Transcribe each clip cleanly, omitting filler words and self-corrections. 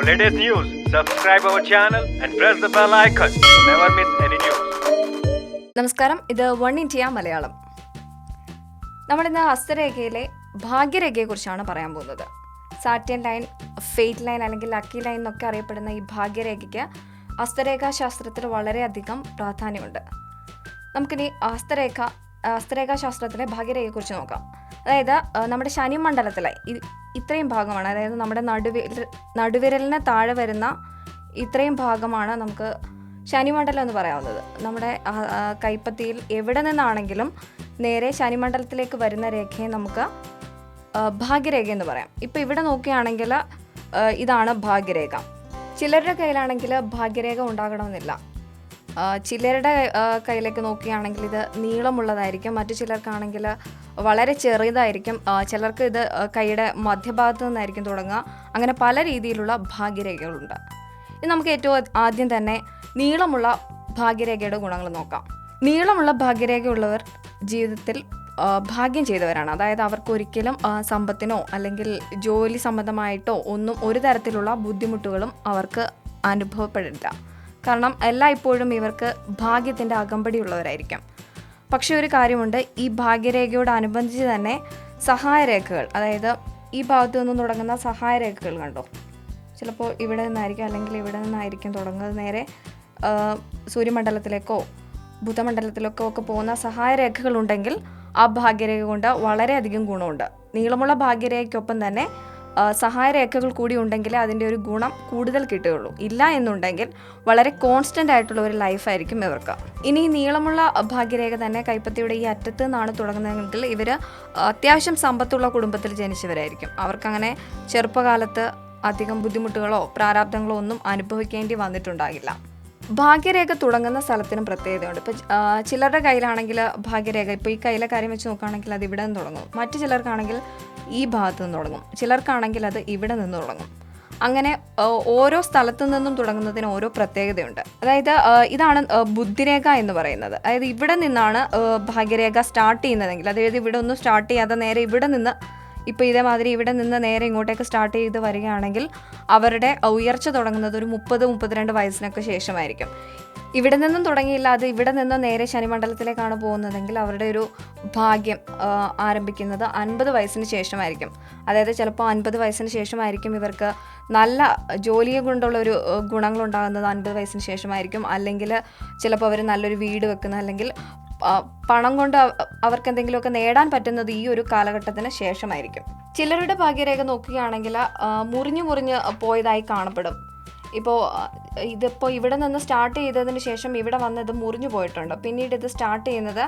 latest news, subscribe our channel and press the bell icon to never miss any news. നമസ്കാരം, ഇത് one India Malayalam. നമ്മളിന്ന് ഹസ്തരേഖയിലെ ഭാഗ്യരേഖയെക്കുറിച്ചാണ് പറയാൻ പോകുന്നത്. Satin line, fate line അല്ലെങ്കിൽ lucky line എന്നൊക്കെ അറിയപ്പെടുന്ന ഈ ഭാഗ്യരേഖയ്ക്ക് ഹസ്തരേഖാശാസ്ത്രത്തിൽ വളരെയധികം പ്രാധാന്യമുണ്ട്. നമുക്കിനി ഹസ്തരേഖാശാസ്ത്രത്തിലെ ഭാഗ്യരേഖയെക്കുറിച്ച് നോക്കാം. അതായത് നമ്മുടെ ശനിമണ്ഡലത്തിലെ ഇത്രയും ഭാഗമാണ്, അതായത് നമ്മുടെ നടുവിരലിന് താഴെ വരുന്ന ഇത്രയും ഭാഗമാണ് നമുക്ക് ശനിമണ്ഡലം എന്ന് പറയാവുന്നത്. നമ്മുടെ കൈപ്പത്തിയിൽ എവിടെ നിന്നാണെങ്കിലും നേരെ ശനിമണ്ഡലത്തിലേക്ക് വരുന്ന രേഖയെ നമുക്ക് ഭാഗ്യരേഖ എന്ന് പറയാം. ഇപ്പോൾ ഇവിടെ നോക്കുകയാണെങ്കിൽ ഇതാണ് ഭാഗ്യരേഖ. ചിലരുടെ കയ്യിലാണെങ്കിൽ ഭാഗ്യരേഖ ഉണ്ടാകണമെന്നില്ല. ചിലരുടെ കയ്യിലേക്ക് നോക്കുകയാണെങ്കിൽ ഇത് നീളമുള്ളതായിരിക്കും, മറ്റു ചിലർക്കാണെങ്കിൽ വളരെ ചെറിയതായിരിക്കും, ചിലർക്ക് ഇത് കൈയുടെ മധ്യഭാഗത്ത് നിന്നായിരിക്കും തുടങ്ങുക. അങ്ങനെ പല രീതിയിലുള്ള ഭാഗ്യരേഖകളുണ്ട്. ഇത് നമുക്ക് ഏറ്റവും ആദ്യം തന്നെ നീളമുള്ള ഭാഗ്യരേഖയുടെ ഗുണങ്ങൾ നോക്കാം. നീളമുള്ള ഭാഗ്യരേഖയുള്ളവർ ജീവിതത്തിൽ ഭാഗ്യം ചെയ്തവരാണ്. അതായത് അവർക്ക് ഒരിക്കലും സമ്പത്തിനോ അല്ലെങ്കിൽ ജോലി സംബന്ധമായിട്ടോ ഒന്നും ഒരു തരത്തിലുള്ള ബുദ്ധിമുട്ടുകളും അവർക്ക് അനുഭവപ്പെടില്ല. കാരണം എല്ലായ്പ്പോഴും ഇവർക്ക് ഭാഗ്യത്തിൻ്റെ അകമ്പടിയുള്ളവരായിരിക്കും. പക്ഷേ ഒരു കാര്യമുണ്ട്, ഈ ഭാഗ്യരേഖയോടനുബന്ധിച്ച് തന്നെ സഹായരേഖകൾ, അതായത് ഈ ഭാഗത്തു നിന്നും തുടങ്ങുന്ന സഹായരേഖകൾ കണ്ടോ, ചിലപ്പോൾ ഇവിടെ നിന്നായിരിക്കും അല്ലെങ്കിൽ ഇവിടെ നിന്നായിരിക്കും തുടങ്ങുന്നത്, നേരെ സൂര്യമണ്ഡലത്തിലേക്കോ ബുധമണ്ഡലത്തിലേക്കോ ഒക്കെ പോകുന്ന സഹായരേഖകളുണ്ടെങ്കിൽ ആ ഭാഗ്യരേഖ കൊണ്ട് വളരെയധികം ഗുണമുണ്ട്. നീളമുള്ള ഭാഗ്യരേഖയ്ക്കൊപ്പം തന്നെ സഹായരേഖകൾ കൂടി ഉണ്ടെങ്കിൽ അതിൻ്റെ ഒരു ഗുണം കൂടുതൽ കിട്ടുകയുള്ളൂ. ഇല്ല എന്നുണ്ടെങ്കിൽ വളരെ കോൺസ്റ്റൻ്റ് ആയിട്ടുള്ള ഒരു ലൈഫായിരിക്കും ഇവർക്ക്. ഇനി നീളമുള്ള ഭാഗ്യരേഖ തന്നെ കൈപ്പത്തിയുടെ ഈ അറ്റത്ത് നിന്നാണ് തുടങ്ങുന്നതെങ്കിൽ ഇവർ അത്യാവശ്യം സമ്പത്തുള്ള കുടുംബത്തിൽ ജനിച്ചവരായിരിക്കും. അവർക്കങ്ങനെ ചെറുപ്പകാലത്ത് അധികം ബുദ്ധിമുട്ടുകളോ പ്രാരാബ്ദങ്ങളോ ഒന്നും അനുഭവിക്കേണ്ടി വന്നിട്ടുണ്ടാകില്ല. ഭാഗ്യരേഖ തുടങ്ങുന്ന സ്ഥലത്തിനും പ്രത്യേകതയുണ്ട്. ഇപ്പോൾ ചിലരുടെ കയ്യിലാണെങ്കിൽ ഭാഗ്യരേഖ, ഇപ്പോൾ ഈ കയ്യിലെ കാര്യം വെച്ച് നോക്കുകയാണെങ്കിൽ അത് ഇവിടെ നിന്ന് തുടങ്ങും, മറ്റു ചിലർക്കാണെങ്കിൽ ഈ ഭാഗത്ത് നിന്ന് തുടങ്ങും, ചിലർക്കാണെങ്കിൽ അത് ഇവിടെ നിന്ന് തുടങ്ങും. അങ്ങനെ ഓരോ സ്ഥലത്തു നിന്നും തുടങ്ങുന്നതിന് ഓരോ പ്രത്യേകതയുണ്ട്. അതായത് ഇതാണ് ബുദ്ധിരേഖ എന്ന് പറയുന്നത്. അതായത് ഇവിടെ നിന്നാണ് ഭാഗ്യരേഖ സ്റ്റാർട്ട് ചെയ്യുന്നതെങ്കിൽ, അതായത് ഇവിടെ ഒന്നും സ്റ്റാർട്ട് ചെയ്യാതെ നേരെ ഇവിടെ നിന്ന്, ഇപ്പോൾ ഇതേമാതിരി ഇവിടെ നിന്ന് നേരെ ഇങ്ങോട്ടേക്ക് സ്റ്റാർട്ട് ചെയ്ത് വരികയാണെങ്കിൽ അവരുടെ ഉയർച്ച തുടങ്ങുന്നത് ഒരു 30-32 വയസ്സിനൊക്കെ ശേഷമായിരിക്കും. ഇവിടെ നിന്നും തുടങ്ങിയില്ല, അത് ഇവിടെ നിന്ന് നേരെ ശനിമണ്ഡലത്തിലേക്കാണ് പോകുന്നതെങ്കിൽ അവരുടെ ഒരു ഭാഗ്യം ആരംഭിക്കുന്നത് 50 വയസ്സിന് ശേഷമായിരിക്കും. അതായത് ചിലപ്പോൾ 50 വയസ്സിന് ശേഷമായിരിക്കും ഇവർക്ക് നല്ല ജോലിയെ കൊണ്ടുള്ള ഒരു ഗുണങ്ങളുണ്ടാകുന്നത് 50 വയസ്സിന് ശേഷമായിരിക്കും. അല്ലെങ്കിൽ ചിലപ്പോൾ അവർ നല്ലൊരു വീട് വെക്കുന്ന, അല്ലെങ്കിൽ പണം കൊണ്ട് അവർക്ക് എന്തെങ്കിലുമൊക്കെ നേടാൻ പറ്റുന്നത് ഈ ഒരു കാലഘട്ടത്തിന് ശേഷമായിരിക്കും. ചിലരുടെ ഭാഗ്യരേഖ നോക്കുകയാണെങ്കിൽ മുറിഞ്ഞു പോയതായി കാണപ്പെടും. ഇതിപ്പോൾ ഇവിടെ നിന്ന് സ്റ്റാർട്ട് ചെയ്തതിന് ശേഷം ഇവിടെ വന്നത് മുറിഞ്ഞു പോയിട്ടുണ്ട്. പിന്നീട് ഇത് സ്റ്റാർട്ട് ചെയ്യുന്നത്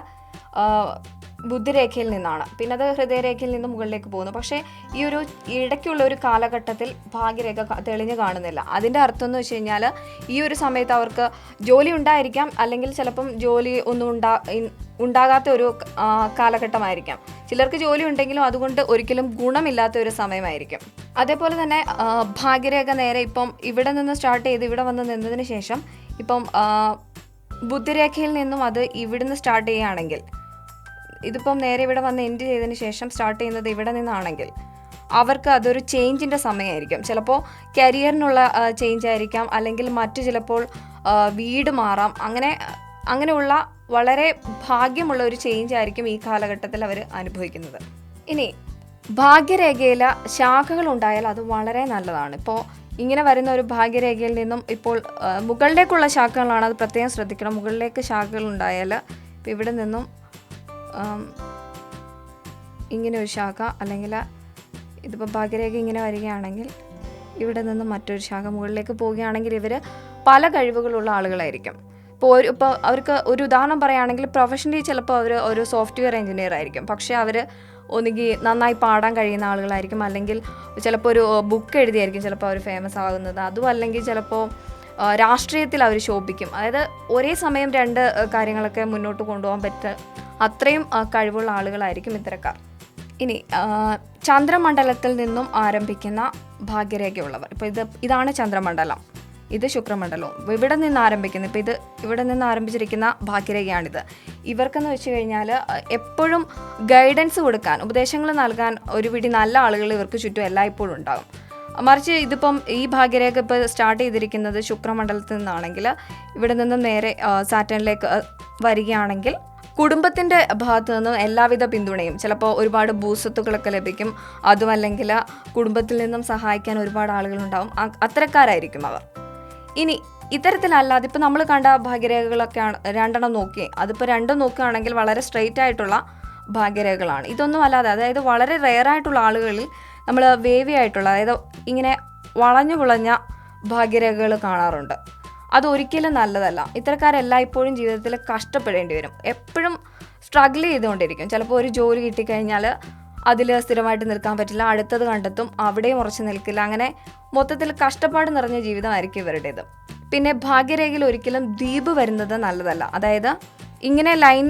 ബുദ്ധിരേഖയിൽ നിന്നാണ്, പിന്നെ അത് ഹൃദയരേഖയിൽ നിന്ന് മുകളിലേക്ക് പോകുന്നു. പക്ഷേ ഈ ഒരു ഇടയ്ക്കുള്ള ഒരു കാലഘട്ടത്തിൽ ഭാഗ്യരേഖ തെളിഞ്ഞു കാണുന്നില്ല. അതിൻ്റെ അർത്ഥം എന്ന് വെച്ച് കഴിഞ്ഞാൽ ഈ ഒരു സമയത്ത് അവർക്ക് ജോലി ഉണ്ടായിരിക്കാം, അല്ലെങ്കിൽ ചിലപ്പം ജോലി ഒന്നും ഉണ്ടാകാത്ത ഒരു കാലഘട്ടമായിരിക്കാം. ചിലർക്ക് ജോലി ഉണ്ടെങ്കിലും അതുകൊണ്ട് ഒരിക്കലും ഗുണമില്ലാത്ത ഒരു സമയമായിരിക്കും. അതേപോലെ തന്നെ ഭാഗ്യരേഖ നേരെ ഇപ്പം ഇവിടെ നിന്ന് സ്റ്റാർട്ട് ചെയ്ത് ഇവിടെ വന്ന് നിന്നതിന് ശേഷം ഇപ്പം ബുദ്ധിരേഖയിൽ നിന്നും അത് ഇവിടുന്ന് സ്റ്റാർട്ട് ചെയ്യുകയാണെങ്കിൽ, ഇതിപ്പം നേരെ ഇവിടെ വന്ന് എൻഡ് ചെയ്തതിന് ശേഷം സ്റ്റാർട്ട് ചെയ്യുന്നത് ഇവിടെ നിന്നാണെങ്കിൽ അവർക്ക് അതൊരു ചേഞ്ചിൻ്റെ സമയമായിരിക്കും. ചിലപ്പോൾ കരിയറിനുള്ള ചേഞ്ച് ആയിരിക്കാം, അല്ലെങ്കിൽ മറ്റു ചിലപ്പോൾ വീട് മാറാം. അങ്ങനെയുള്ള വളരെ ഭാഗ്യമുള്ള ഒരു ചേഞ്ച് ആയിരിക്കും ഈ കാലഘട്ടത്തിൽ അവർ അനുഭവിക്കുന്നത്. ഇനി ഭാഗ്യരേഖയിൽ ശാഖകൾ ഉണ്ടായാൽ അത് വളരെ നല്ലതാണ്. ഇപ്പോൾ ഇങ്ങനെ വരുന്ന ഒരു ഭാഗ്യരേഖയിൽ നിന്നും ഇപ്പോൾ മുകളിലേക്കുള്ള ശാഖകളാണ്, അത് പ്രത്യേകം ശ്രദ്ധിക്കണം. മുകളിലേക്ക് ശാഖകൾ ഉണ്ടായാൽ ഇപ്പോൾ ഇവിടെ നിന്നും ഇങ്ങനെ ഒരു ശാഖ, അല്ലെങ്കിൽ ഇതിപ്പോൾ ഭാഗ്യരേഖ ഇങ്ങനെ വരികയാണെങ്കിൽ ഇവിടെ നിന്നും മറ്റൊരു ശാഖ മുകളിലേക്ക് പോവുകയാണെങ്കിൽ ഇവർ പല കഴിവുകളുള്ള ആളുകളായിരിക്കും. ഇപ്പോൾ അവർക്ക് ഒരു ഉദാഹരണം പറയുകയാണെങ്കിൽ പ്രൊഫഷണലി ചിലപ്പോൾ അവർ ഒരു സോഫ്റ്റ്വെയർ എഞ്ചിനീയർ ആയിരിക്കും. പക്ഷേ അവർ ഒന്നുകിൽ നന്നായി പാടാൻ കഴിയുന്ന ആളുകളായിരിക്കും, അല്ലെങ്കിൽ ചിലപ്പോൾ ഒരു ബുക്ക് എഴുതിയായിരിക്കും ചിലപ്പോൾ അവർ ഫേമസ് ആകുന്നത്. അതും അല്ലെങ്കിൽ ചിലപ്പോൾ രാഷ്ട്രീയത്തിൽ അവർ ശോഭിക്കും. അതായത് ഒരേ സമയം 2 കാര്യങ്ങളൊക്കെ മുന്നോട്ട് കൊണ്ടുപോകാൻ അത്രയും കഴിവുള്ള ആളുകളായിരിക്കും ഇത്തരക്കാർ. ഇനി ചന്ദ്രമണ്ഡലത്തിൽ നിന്നും ആരംഭിക്കുന്ന ഭാഗ്യരേഖയുള്ളവർ, ഇപ്പോൾ ഇതാണ് ചന്ദ്രമണ്ഡലം, ഇത് ശുക്രമണ്ഡലവും ഇവിടെ നിന്ന് ആരംഭിക്കുന്നത്. ഇപ്പോൾ ഇവിടെ നിന്ന് ആരംഭിച്ചിരിക്കുന്ന ഭാഗ്യരേഖയാണിത്. ഇവർക്കെന്ന് വെച്ച് കഴിഞ്ഞാൽ എപ്പോഴും ഗൈഡൻസ് കൊടുക്കാൻ, ഉപദേശങ്ങൾ നൽകാൻ ഒരു പിടി നല്ല ആളുകൾ ഇവർക്ക് ചുറ്റും എല്ലായ്പ്പോഴും ഉണ്ടാകും. മറിച്ച് ഇതിപ്പം ഈ ഭാഗ്യരേഖ ഇപ്പോൾ സ്റ്റാർട്ട് ചെയ്തിരിക്കുന്നത് ശുക്രമണ്ഡലത്തിൽ നിന്നാണെങ്കിൽ ഇവിടെ നിന്ന് നേരെ സാറ്റേണിലേക്ക് വരികയാണെങ്കിൽ കുടുംബത്തിൻ്റെ ഭാഗത്തു നിന്നും എല്ലാവിധ പിന്തുണയും, ചിലപ്പോൾ ഒരുപാട് ഭൂസ്വത്തുക്കളൊക്കെ ലഭിക്കും, അതുമല്ലെങ്കിൽ കുടുംബത്തിൽ നിന്നും സഹായിക്കാൻ ഒരുപാട് ആളുകളുണ്ടാവും, അത്തരക്കാരായിരിക്കും അവർ. ഇനി ഇത്തരത്തിലല്ലാതെ ഇപ്പോൾ നമ്മൾ കണ്ട ഭാഗ്യരേഖകളൊക്കെയാണ് 2 നോക്കി, അതിപ്പോൾ 2 നോക്കുകയാണെങ്കിൽ വളരെ സ്ട്രെയിറ്റ് ആയിട്ടുള്ള ഭാഗ്യരേഖകളാണ്. ഇതൊന്നും അല്ലാതെ, അതായത് വളരെ റെയറായിട്ടുള്ള ആളുകളിൽ നമ്മൾ വേവി ആയിട്ടുള്ള, അതായത് ഇങ്ങനെ വളഞ്ഞു പുളഞ്ഞ ഭാഗ്യരേഖകൾ കാണാറുണ്ട്. അതൊരിക്കലും നല്ലതല്ല. ഇത്തരക്കാരെല്ലായ്പ്പോഴും ജീവിതത്തിൽ കഷ്ടപ്പെടേണ്ടി വരും, എപ്പോഴും സ്ട്രഗിൾ ചെയ്തുകൊണ്ടിരിക്കും. ചിലപ്പോൾ ഒരു ജോലി കിട്ടിക്കഴിഞ്ഞാൽ അതിൽ സ്ഥിരമായിട്ട് നിൽക്കാൻ പറ്റില്ല, അടുത്തത് കണ്ടെത്തും, അവിടെയും ഉറച്ചു നിൽക്കില്ല. അങ്ങനെ മൊത്തത്തിൽ കഷ്ടപ്പാട് നിറഞ്ഞ ജീവിതമായിരിക്കും ഇവരുടേത്. പിന്നെ ഭാഗ്യരേഖയിൽ ഒരിക്കലും ദ്വീപ് വരുന്നത് നല്ലതല്ല. അതായത് ഇങ്ങനെ ലൈൻ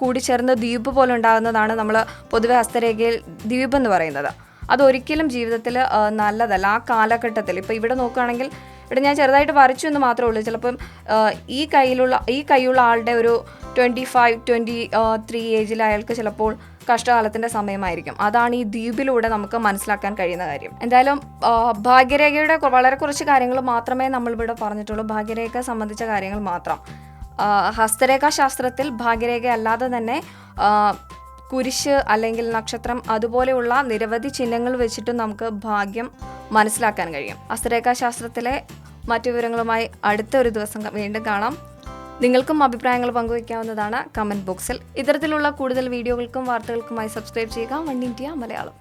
കൂടിച്ചേർന്ന് ദ്വീപ് പോലെ ഉണ്ടാകുന്നതാണ് നമ്മൾ പൊതുവെ ഹസ്തരേഖയിൽ ദ്വീപ് എന്ന് പറയുന്നത്. അതൊരിക്കലും ജീവിതത്തിൽ നല്ലതല്ല. ആ കാലഘട്ടത്തിൽ ഇപ്പോൾ ഇവിടെ നോക്കുകയാണെങ്കിൽ ഇവിടെ ഞാൻ ചെറുതായിട്ട് വരച്ചു എന്ന് മാത്രമേ ഉള്ളൂ. ചിലപ്പം ഈ കൈയുള്ള ആളുടെ ഒരു 25-23 ഏജിൽ അയാൾക്ക് ചിലപ്പോൾ കഷ്ടകാലത്തിൻ്റെ സമയമായിരിക്കും. അതാണ് ഈ ദ്വീപിലൂടെ നമുക്ക് മനസ്സിലാക്കാൻ കഴിയുന്ന കാര്യം. എന്തായാലും ഭാഗ്യരേഖയുടെ വളരെ കുറച്ച് കാര്യങ്ങൾ മാത്രമേ നമ്മളിവിടെ പറഞ്ഞിട്ടുള്ളൂ, ഭാഗ്യരേഖ സംബന്ധിച്ച കാര്യങ്ങൾ മാത്രം. ഹസ്തരേഖാശാസ്ത്രത്തിൽ ഭാഗ്യരേഖ അല്ലാതെ തന്നെ കുരിശ് അല്ലെങ്കിൽ നക്ഷത്രം അതുപോലെയുള്ള നിരവധി ചിഹ്നങ്ങൾ വെച്ചിട്ടും നമുക്ക് ഭാഗ്യം മനസ്സിലാക്കാൻ കഴിയും. ഹസ്തരേഖാശാസ്ത്രത്തിലെ മറ്റു വിവരങ്ങളുമായി അടുത്ത ഒരു ദിവസം വീണ്ടും കാണാം. നിങ്ങൾക്കും അഭിപ്രായങ്ങൾ പങ്കുവയ്ക്കാവുന്നതാണ് കമൻറ്റ് ബോക്സിൽ. ഇത്തരത്തിലുള്ള കൂടുതൽ വീഡിയോകൾക്കും വാർത്തകൾക്കുമായി സബ്സ്ക്രൈബ് ചെയ്യുക 1 ഇന്ത്യ മലയാളം.